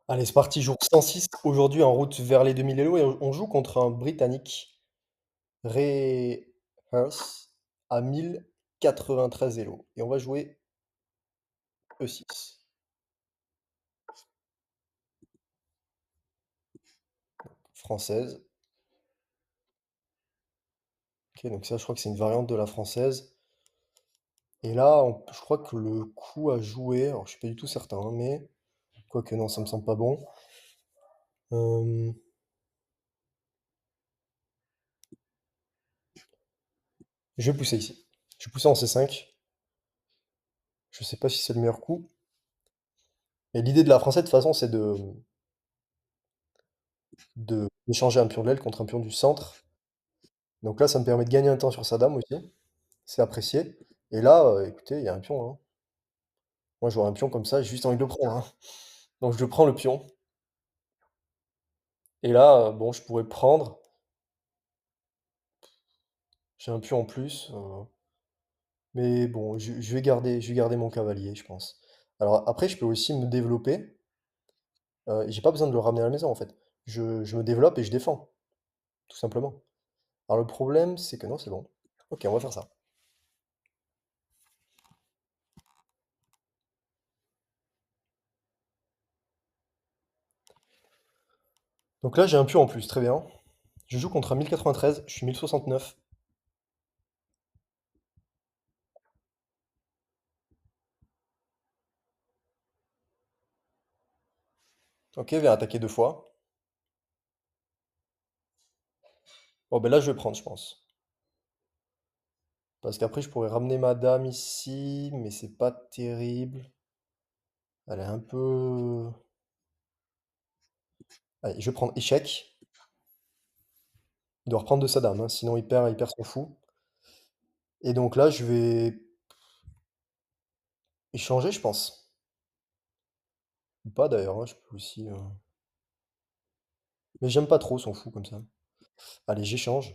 Allez, c'est parti, jour 106. Aujourd'hui, en route vers les 2000 Elo et on joue contre un Britannique, Ray Hearst, à 1093 Elo. Et on va jouer E6. Française. Ok, donc ça, je crois que c'est une variante de la française. Et là, je crois que le coup à jouer, alors je suis pas du tout certain, hein, mais quoique non, ça me semble pas bon. Euh, je vais pousser ici. Je vais pousser en C5. Je sais pas si c'est le meilleur coup. Et l'idée de la française, de toute façon, c'est de d'échanger un pion de l'aile contre un pion du centre. Donc là, ça me permet de gagner un temps sur sa dame aussi. C'est apprécié. Et là, écoutez, il y a un pion, hein. Moi, j'aurais un pion comme ça, j'ai juste envie de le prendre, hein. Donc je prends le pion. Et là, bon, je pourrais prendre. J'ai un pion en plus. Mais bon, je vais garder mon cavalier, je pense. Alors après, je peux aussi me développer. Et j'ai pas besoin de le ramener à la maison, en fait. Je me développe et je défends, tout simplement. Alors le problème, c'est que non, c'est bon. Ok, on va faire ça. Donc là, j'ai un pion en plus, très bien. Je joue contre un 1093, je suis 1069. Ok, viens attaquer deux fois. Bon, ben là, je vais prendre, je pense. Parce qu'après, je pourrais ramener ma dame ici, mais c'est pas terrible. Elle est un peu... Allez, je vais prendre échec. Il doit reprendre de sa dame, hein, sinon il perd son fou. Et donc là, je vais échanger, je pense. Ou pas d'ailleurs, hein, je peux aussi... Mais j'aime pas trop son fou comme ça. Allez, j'échange.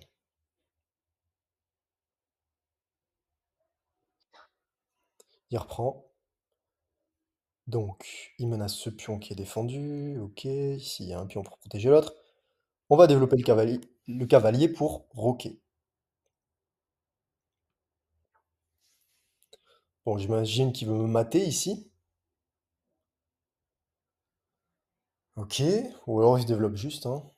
Il reprend. Donc, il menace ce pion qui est défendu. Ok, ici il y a un pion pour protéger l'autre. On va développer le cavalier pour roquer. Bon, j'imagine qu'il veut me mater ici. Ok, ou alors il se développe juste, hein.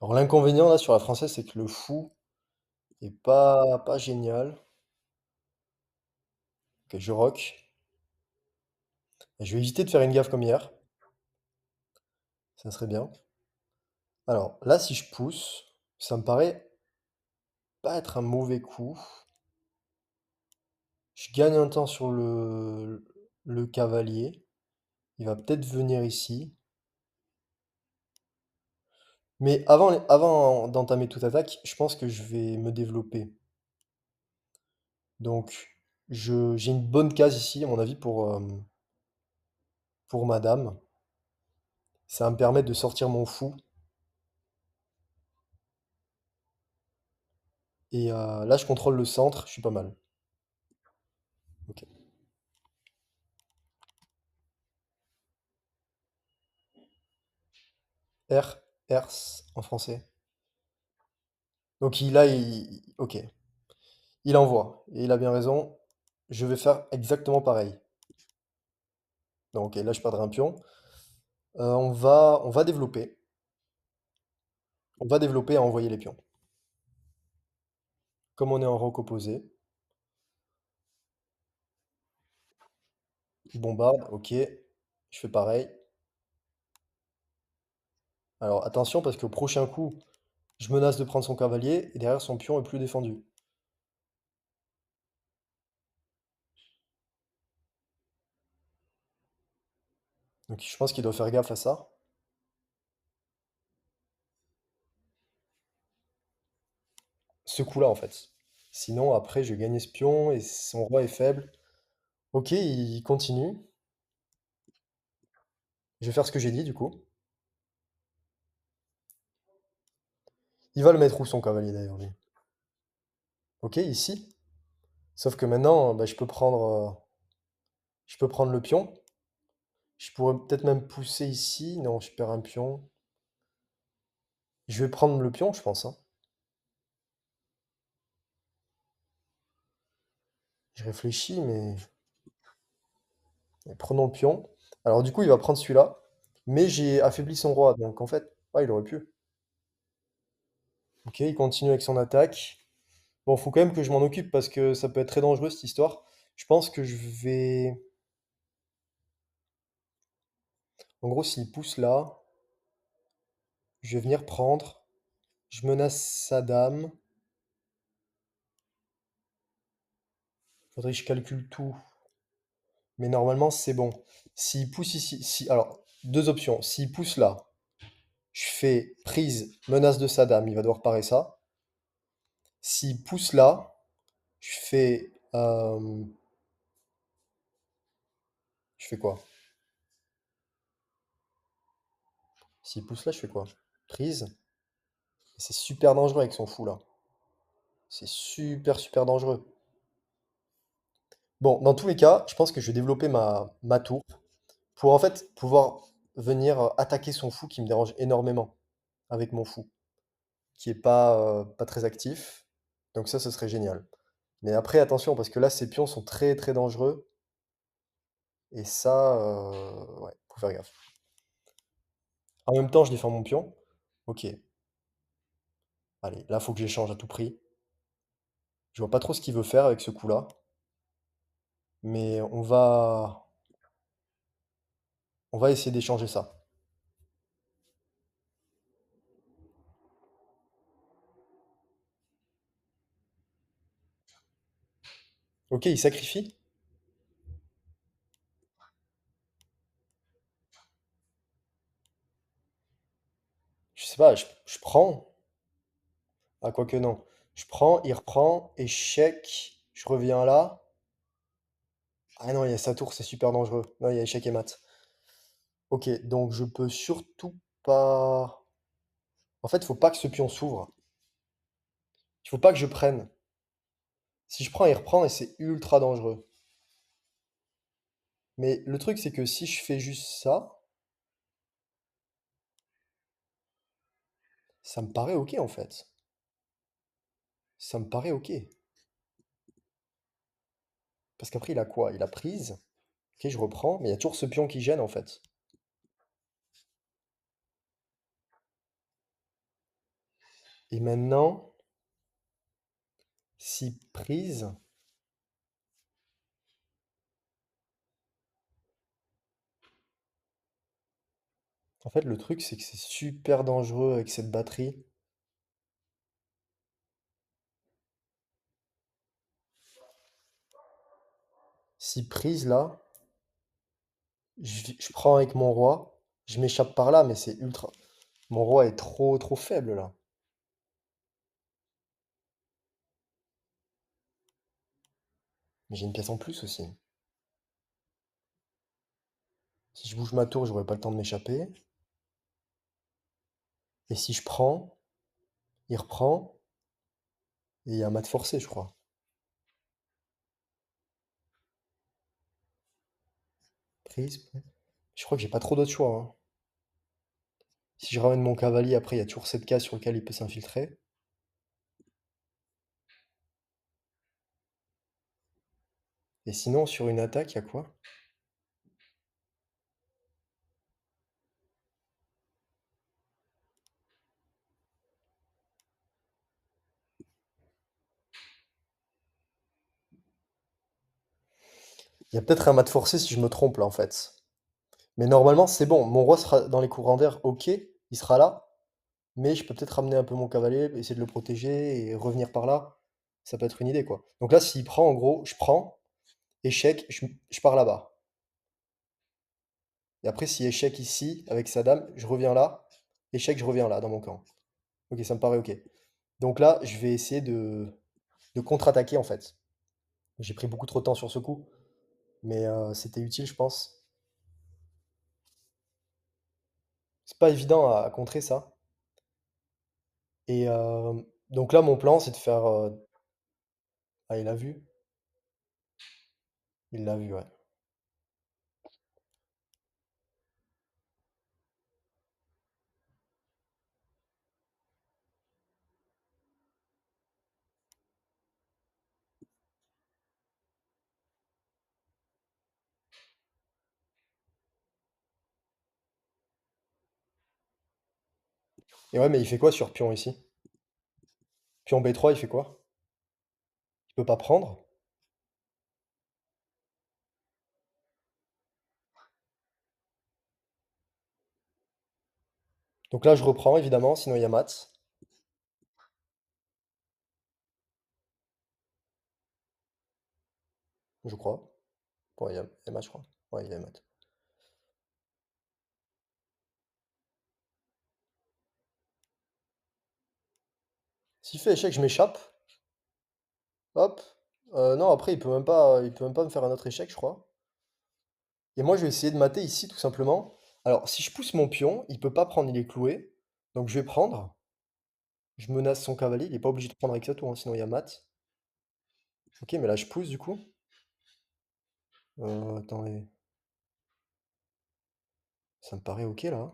Alors l'inconvénient là sur la française, c'est que le fou est pas génial. Ok, je rock. Je vais éviter de faire une gaffe comme hier. Ça serait bien. Alors là, si je pousse, ça me paraît pas être un mauvais coup. Je gagne un temps sur le cavalier. Il va peut-être venir ici. Mais avant d'entamer toute attaque, je pense que je vais me développer. Donc, j'ai une bonne case ici, à mon avis, pour ma dame. Ça va me permettre de sortir mon fou. Et là, je contrôle le centre, je suis pas mal. Ok. R, Ers en français. Donc ok, il envoie. Et il a bien raison. Je vais faire exactement pareil. Donc ok, là je perdrai un pion. On va développer. On va développer et envoyer les pions. Comme on est en roc opposé, il bombarde, ok. Je fais pareil. Alors attention parce qu'au prochain coup, je menace de prendre son cavalier et derrière son pion est plus défendu. Donc je pense qu'il doit faire gaffe à ça. Ce coup-là en fait. Sinon après je vais gagner ce pion et son roi est faible. Ok, il continue. Je vais faire ce que j'ai dit du coup. Il va le mettre où son cavalier d'ailleurs lui? Ok, ici. Sauf que maintenant, bah, je peux prendre le pion. Je pourrais peut-être même pousser ici. Non, je perds un pion. Je vais prendre le pion, je pense, hein. Je réfléchis, mais prenons le pion. Alors du coup, il va prendre celui-là. Mais j'ai affaibli son roi, donc en fait, ouais, il aurait pu. Ok, il continue avec son attaque. Bon, faut quand même que je m'en occupe parce que ça peut être très dangereux cette histoire. Je pense que je vais... En gros, s'il pousse là, je vais venir prendre. Je menace sa dame. Faudrait que je calcule tout. Mais normalement, c'est bon. S'il pousse ici... Si... Alors, deux options. S'il pousse là, je fais prise, menace de sa dame. Il va devoir parer ça. S'il pousse là, je fais... Je fais quoi? S'il pousse là, je fais quoi? Prise. C'est super dangereux avec son fou là. C'est super super dangereux. Bon, dans tous les cas, je pense que je vais développer ma tour pour en fait pouvoir venir attaquer son fou qui me dérange énormément avec mon fou, qui est pas très actif. Donc ça, ce serait génial. Mais après, attention, parce que là, ces pions sont très très dangereux. Et ça, ouais, faut faire gaffe. En même temps, je défends mon pion. Ok, allez, là, faut que j'échange à tout prix. Je vois pas trop ce qu'il veut faire avec ce coup-là. Mais on va essayer d'échanger ça. Ok, il sacrifie. Je sais pas, je prends. Ah, quoique non. Je prends, il reprend, échec, je reviens là. Ah non, il y a sa tour, c'est super dangereux. Non, il y a échec et mat. Ok, donc je peux surtout pas... En fait, faut pas que ce pion s'ouvre. Il faut pas que je prenne. Si je prends, il reprend et c'est ultra dangereux. Mais le truc, c'est que si je fais juste ça, ça me paraît ok en fait. Ça me paraît ok. Parce qu'après, il a quoi? Il a prise. Ok, je reprends, mais il y a toujours ce pion qui gêne en fait. Et maintenant, si prise... En fait, le truc, c'est que c'est super dangereux avec cette batterie. Si prise là, je prends avec mon roi, je m'échappe par là, mais c'est ultra. Mon roi est trop trop faible là. Mais j'ai une pièce en plus aussi. Si je bouge ma tour, j'aurai pas le temps de m'échapper. Et si je prends, il reprend, et il y a un mat forcé, je crois. Prise. Je crois que j'ai pas trop d'autres choix, hein. Si je ramène mon cavalier, après, il y a toujours cette case sur laquelle il peut s'infiltrer. Et sinon, sur une attaque, il y a quoi? Il y a peut-être un mat forcé si je me trompe là, en fait. Mais normalement, c'est bon. Mon roi sera dans les courants d'air, ok, il sera là. Mais je peux peut-être ramener un peu mon cavalier, essayer de le protéger et revenir par là. Ça peut être une idée, quoi. Donc là, s'il prend, en gros, je prends, échec, je pars là-bas. Et après, si échec ici, avec sa dame, je reviens là. Échec, je reviens là, dans mon camp. Ok, ça me paraît ok. Donc là, je vais essayer de contre-attaquer, en fait. J'ai pris beaucoup trop de temps sur ce coup, mais c'était utile, je pense. C'est pas évident à contrer ça. Et donc là, mon plan, c'est de faire... Ah, il a vu? Il l'a vu, ouais. Et ouais, mais il fait quoi sur pion ici? Pion B3, il fait quoi? Il peut pas prendre. Donc là, je reprends, évidemment, sinon il y a mat, je crois. Ouais, il y a mat, je crois. Ouais, il y a mat. S'il fait échec, je m'échappe. Hop. Non, après, il peut même pas me faire un autre échec, je crois. Et moi, je vais essayer de mater ici, tout simplement. Alors, si je pousse mon pion, il peut pas prendre, il est cloué. Donc, je vais prendre. Je menace son cavalier. Il est pas obligé de prendre avec sa tour, hein, sinon il y a mat. Ok, mais là, je pousse, du coup. Attendez. Ça me paraît ok, là.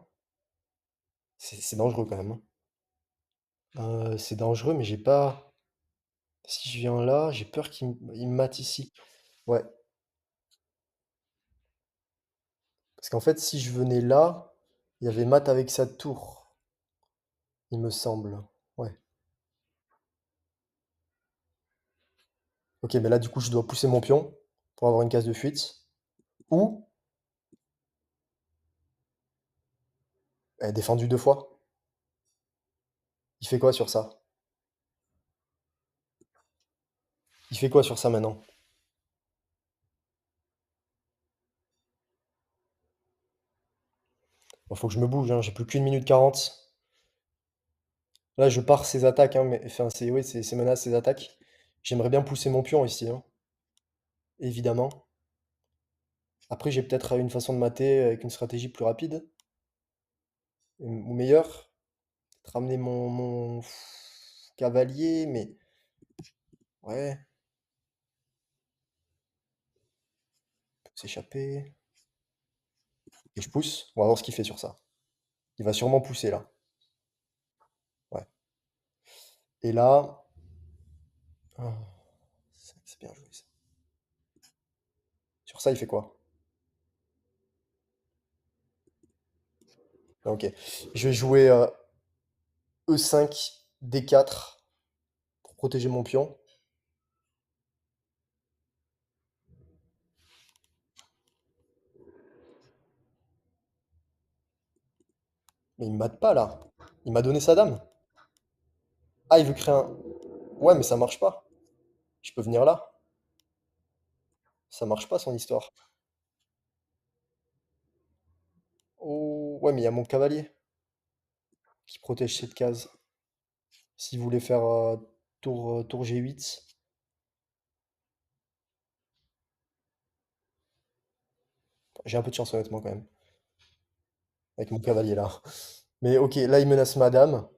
C'est dangereux, quand même, hein. C'est dangereux, mais j'ai pas... Si je viens là, j'ai peur il me mate ici. Ouais. Parce qu'en fait, si je venais là, il y avait mat avec sa tour, il me semble. Ouais. Ok, mais là, du coup, je dois pousser mon pion pour avoir une case de fuite. Ou, défendu deux fois. Il fait quoi sur ça? Il fait quoi sur ça maintenant? Bon, faut que je me bouge, hein, j'ai plus qu'une minute 40. Là, je pars ses attaques, hein, mais enfin, c'est oui, c'est menaces, ses attaques. J'aimerais bien pousser mon pion ici, hein, évidemment. Après, j'ai peut-être une façon de mater avec une stratégie plus rapide ou meilleure. Peut-être ramener mon cavalier, mais ouais, s'échapper. Et je pousse. On va voir ce qu'il fait sur ça. Il va sûrement pousser là. Ouais. Et là, ah, c'est bien joué ça. Sur ça, il fait quoi? Ah, ok. Je vais jouer E5, D4 pour protéger mon pion. Mais il me mate pas là. Il m'a donné sa dame. Ah, il veut créer un. Ouais, mais ça marche pas. Je peux venir là. Ça marche pas son histoire. Oh, ouais, mais il y a mon cavalier qui protège cette case. S'il voulait faire tour G8, j'ai un peu de chance honnêtement quand même. Avec mon cavalier là. Mais ok, là il menace ma dame.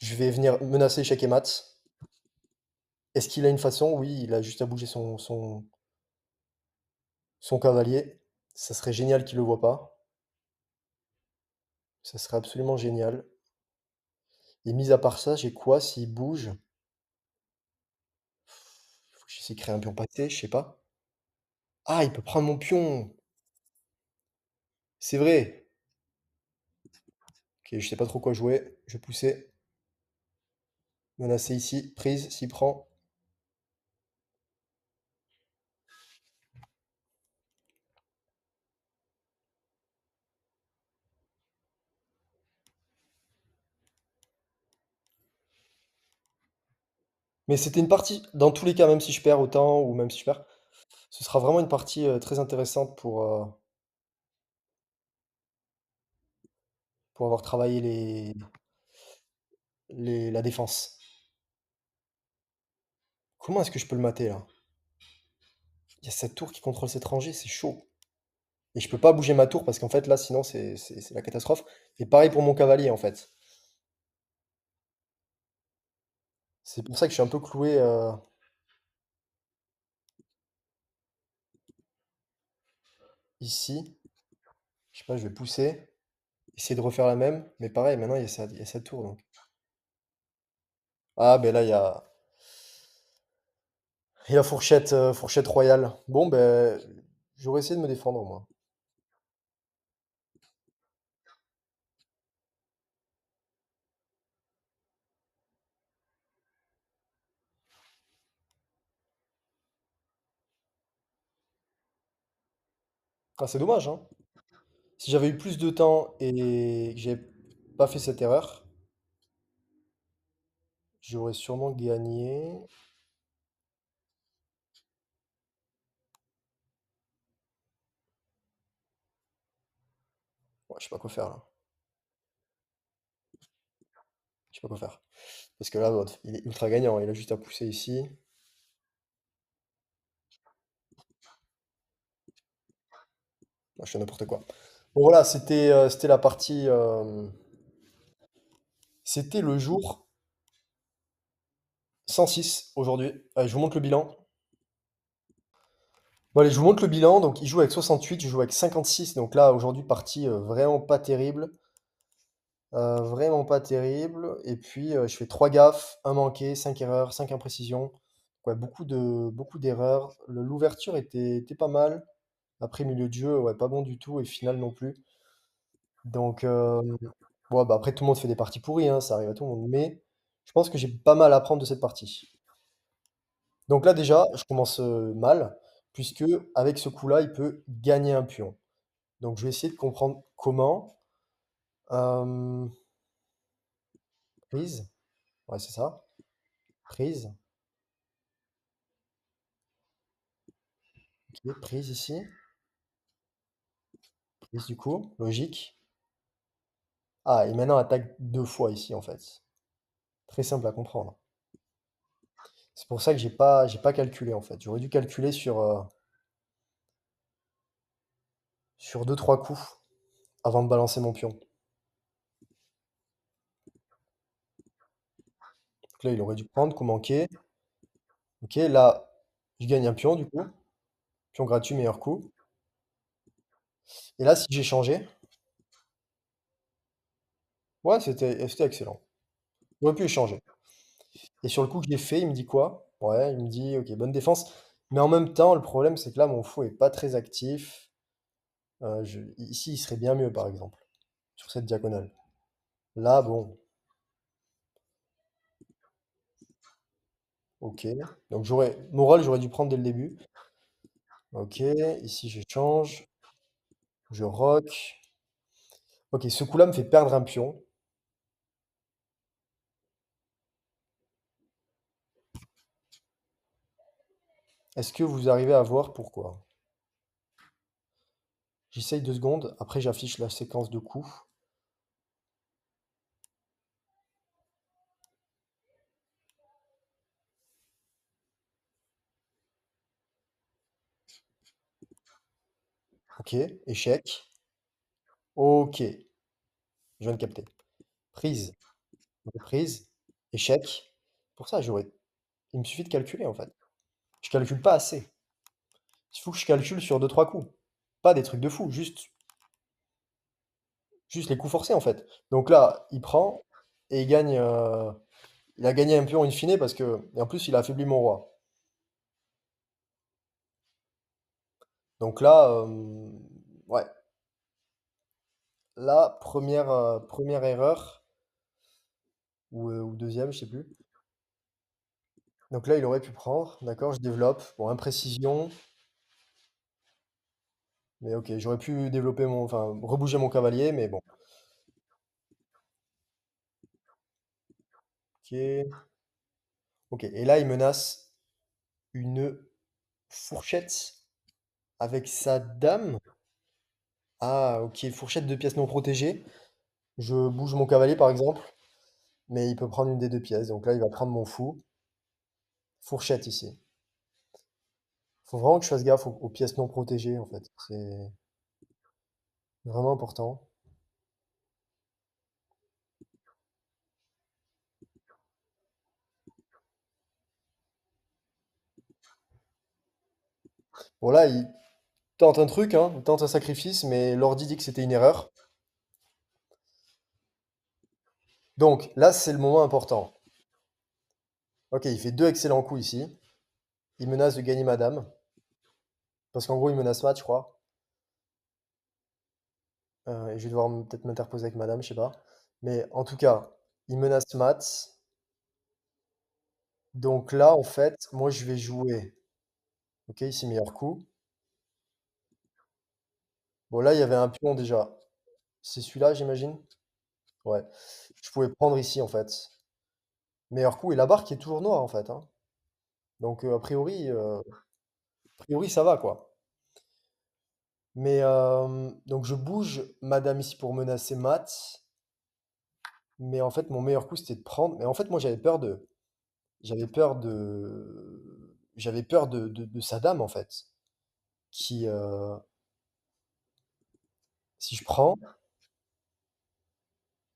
Je vais venir menacer échec et mat. Est-ce qu'il a une façon? Oui, il a juste à bouger son cavalier. Ça serait génial qu'il le voit pas. Ça serait absolument génial. Et mis à part ça, j'ai quoi s'il bouge? Faut que j'essaie de créer un pion pâté, je sais pas. Ah, il peut prendre mon pion! C'est vrai! Ok, je sais pas trop quoi jouer. Je vais pousser. Menacer ici. Prise, s'il prend. Mais c'était une partie, dans tous les cas, même si je perds autant, ou même si je perds, ce sera vraiment une partie très intéressante pour avoir travaillé la défense. Comment est-ce que je peux le mater là? Il y a cette tour qui contrôle cet rangée, c'est chaud. Et je peux pas bouger ma tour parce qu'en fait là, sinon c'est la catastrophe. Et pareil pour mon cavalier en fait. C'est pour ça que je suis un peu cloué ici. Je sais pas, je vais pousser, essayer de refaire la même. Mais pareil, maintenant il y a sa tour donc. Ah ben là il y a fourchette royale. Bon ben j'aurais essayé de me défendre moi. Ah, c'est dommage, hein. Si j'avais eu plus de temps et que j'avais pas fait cette erreur, j'aurais sûrement gagné. Ouais, je sais pas quoi faire là. Je sais pas quoi faire. Parce que là, l'autre, il est ultra gagnant. Il a juste à pousser ici. Moi, je fais n'importe quoi. Bon, voilà, c'était la partie. C'était le jour 106 aujourd'hui. Allez, je vous montre le bilan. Bon, allez, je vous montre le bilan. Donc, il joue avec 68, je joue avec 56. Donc là, aujourd'hui, partie vraiment pas terrible. Vraiment pas terrible. Et puis, je fais 3 gaffes, un manqué, 5 erreurs, 5 imprécisions. Ouais, beaucoup d'erreurs. L'ouverture était pas mal. Après, milieu de jeu, ouais, pas bon du tout. Et finale non plus. Donc, bon, bah, après, tout le monde fait des parties pourries, hein, ça arrive à tout le monde. Mais je pense que j'ai pas mal à apprendre de cette partie. Donc là, déjà, je commence mal, puisque avec ce coup-là, il peut gagner un pion. Donc, je vais essayer de comprendre comment. Euh, prise. Ouais, c'est ça. Prise. Ok, prise ici. Prise du coup. Logique. Ah, et maintenant, attaque deux fois ici, en fait. Très simple à comprendre. C'est pour ça que j'ai pas calculé, en fait. J'aurais dû calculer sur deux, trois coups avant de balancer mon pion. Donc là, il aurait dû prendre, coup manqué. Ok, là, je gagne un pion, du coup. Pion gratuit, meilleur coup. Et là, si j'ai changé, ouais, c'était excellent. J'aurais pu échanger. Et sur le coup que j'ai fait, il me dit quoi? Ouais, il me dit, ok, bonne défense. Mais en même temps, le problème, c'est que là, mon fou est pas très actif. Ici, il serait bien mieux, par exemple, sur cette diagonale. Là, bon, ok. Donc, moral, j'aurais dû prendre dès le début. Ok, ici, je change. Je rock. Ok, ce coup-là me fait perdre un pion. Est-ce que vous arrivez à voir pourquoi? J'essaye 2 secondes. Après, j'affiche la séquence de coups. Ok, échec. Ok, je viens de capter. Prise, reprise, échec. Pour ça, il me suffit de calculer en fait. Je calcule pas assez. Il faut que je calcule sur deux trois coups. Pas des trucs de fou, juste les coups forcés en fait. Donc là, il prend et il gagne. Il a gagné un pion in fine parce que. Et en plus, il a affaibli mon roi. Donc là, ouais. Là, première erreur, ou deuxième, je sais plus. Donc là, il aurait pu prendre. D'accord, je développe. Bon, imprécision. Mais ok, j'aurais pu développer enfin, rebouger mon cavalier, mais bon. Ok. Ok. Et là, il menace une fourchette avec sa dame. Ah, ok. Fourchette de pièces non protégées. Je bouge mon cavalier, par exemple, mais il peut prendre une des deux pièces. Donc là, il va prendre mon fou. Fourchette ici. Faut vraiment que je fasse gaffe aux pièces non protégées, en fait. C'est vraiment important. Bon, là, il tente un truc, hein. Il tente un sacrifice, mais l'ordi dit que c'était une erreur. Donc là, c'est le moment important. Ok, il fait deux excellents coups ici. Il menace de gagner madame. Parce qu'en gros, il menace mat, je crois. Et je vais devoir peut-être m'interposer avec madame, je sais pas. Mais en tout cas, il menace mat. Donc là, en fait, moi, je vais jouer. Ok, ici, meilleur coup. Bon, là, il y avait un pion déjà. C'est celui-là, j'imagine? Ouais. Je pouvais prendre ici, en fait. Meilleur coup. Et la barre qui est toujours noire, en fait, hein. Donc, a priori, ça va, quoi. Mais, donc, je bouge madame ici pour menacer Mat. Mais en fait, mon meilleur coup, c'était de prendre. Mais en fait, moi, j'avais peur de sa dame, en fait. Qui, si je prends,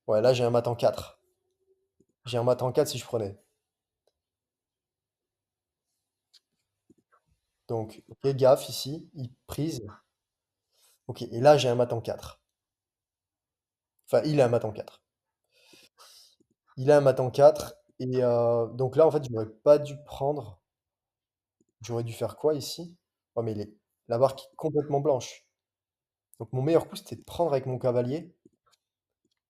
ouais, là, j'ai un mat en 4. J'ai un mat en 4 si je prenais. Donc, ok, gaffe ici, il prise. Ok, et là, j'ai un mat en 4. Enfin, il a un mat en 4. Il a un mat en 4. Et donc là, en fait, j'aurais pas dû prendre. J'aurais dû faire quoi ici? Oh, mais la barre qui est complètement blanche. Donc, mon meilleur coup, c'était de prendre avec mon cavalier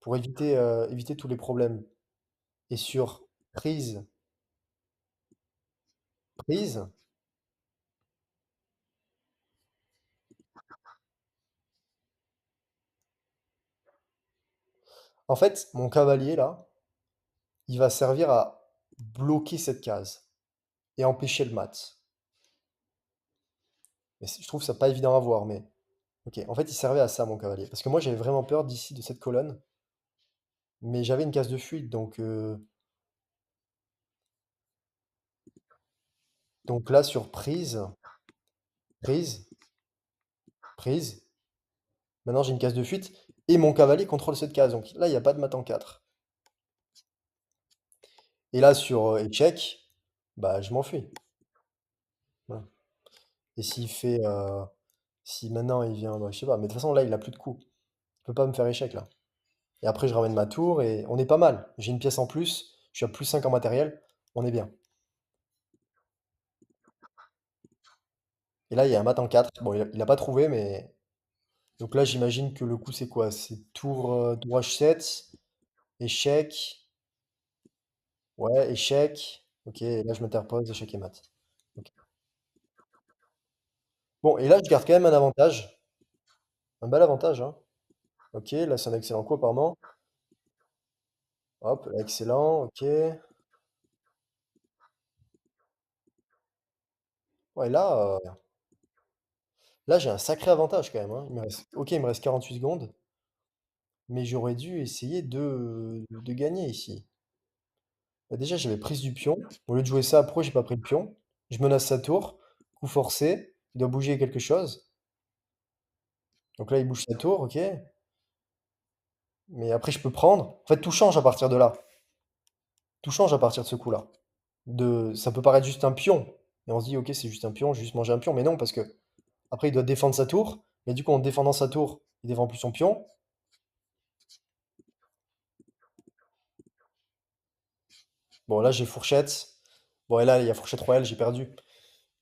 pour éviter tous les problèmes. Et sur prise, prise, en fait, mon cavalier, là, il va servir à bloquer cette case et empêcher le mat. Mais je trouve ça pas évident à voir, mais ok. En fait, il servait à ça, mon cavalier. Parce que moi, j'avais vraiment peur d'ici, de cette colonne. Mais j'avais une case de fuite, donc là, sur prise, prise, prise. Maintenant, j'ai une case de fuite. Et mon cavalier contrôle cette case. Donc là, il n'y a pas de mat en 4. Et là, sur échec, bah, je m'enfuis. Voilà. Et si maintenant il vient, bah, je sais pas. Mais de toute façon, là, il a plus de coups. Il peut pas me faire échec, là. Et après, je ramène ma tour et on est pas mal. J'ai une pièce en plus. Je suis à plus 5 en matériel. On est bien. Et là, il y a un mat en 4. Bon, il a pas trouvé, mais. Donc là, j'imagine que le coup, c'est quoi? C'est tour H7, échec. Ouais, échec. Ok, et là, je m'interpose, échec et mat. Ok. Bon, et là, je garde quand même un avantage. Un bel avantage, hein. Ok, là, c'est un excellent coup, apparemment. Hop, là, excellent, ok. Ouais, là, j'ai un sacré avantage, quand même, hein. Ok, il me reste 48 secondes. Mais j'aurais dû essayer de gagner ici. Bah, déjà, j'avais prise du pion. Au lieu de jouer ça, pourquoi j'ai pas pris le pion? Je menace sa tour. Coup forcé. Il doit bouger quelque chose. Donc là, il bouge sa tour, ok. Mais après, je peux prendre. En fait, tout change à partir de là. Tout change à partir de ce coup-là. Ça peut paraître juste un pion. Et on se dit, ok, c'est juste un pion, je vais juste manger un pion. Mais non, parce que après, il doit défendre sa tour. Mais du coup, en défendant sa tour, il défend plus son pion. Bon, là, j'ai fourchette. Bon, et là, il y a fourchette royale, j'ai perdu.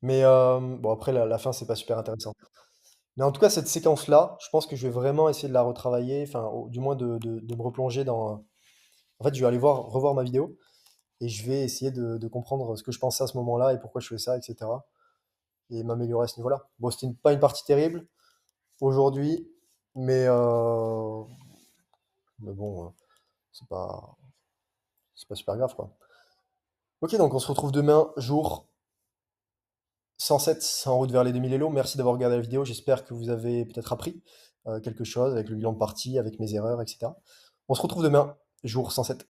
Mais bon, après, la fin, c'est pas super intéressant. Mais en tout cas, cette séquence-là, je pense que je vais vraiment essayer de la retravailler, enfin, du moins de me replonger dans. En fait, je vais aller revoir ma vidéo et je vais essayer de comprendre ce que je pensais à ce moment-là et pourquoi je fais ça, etc. Et m'améliorer à ce niveau-là. Bon, c'était pas une partie terrible aujourd'hui, mais, euh, mais bon, c'est pas, c'est pas super grave, quoi. Ok, donc on se retrouve demain, jour 107, en route vers les 2000 Elo. Merci d'avoir regardé la vidéo. J'espère que vous avez peut-être appris quelque chose avec le bilan de partie, avec mes erreurs, etc. On se retrouve demain, jour 107.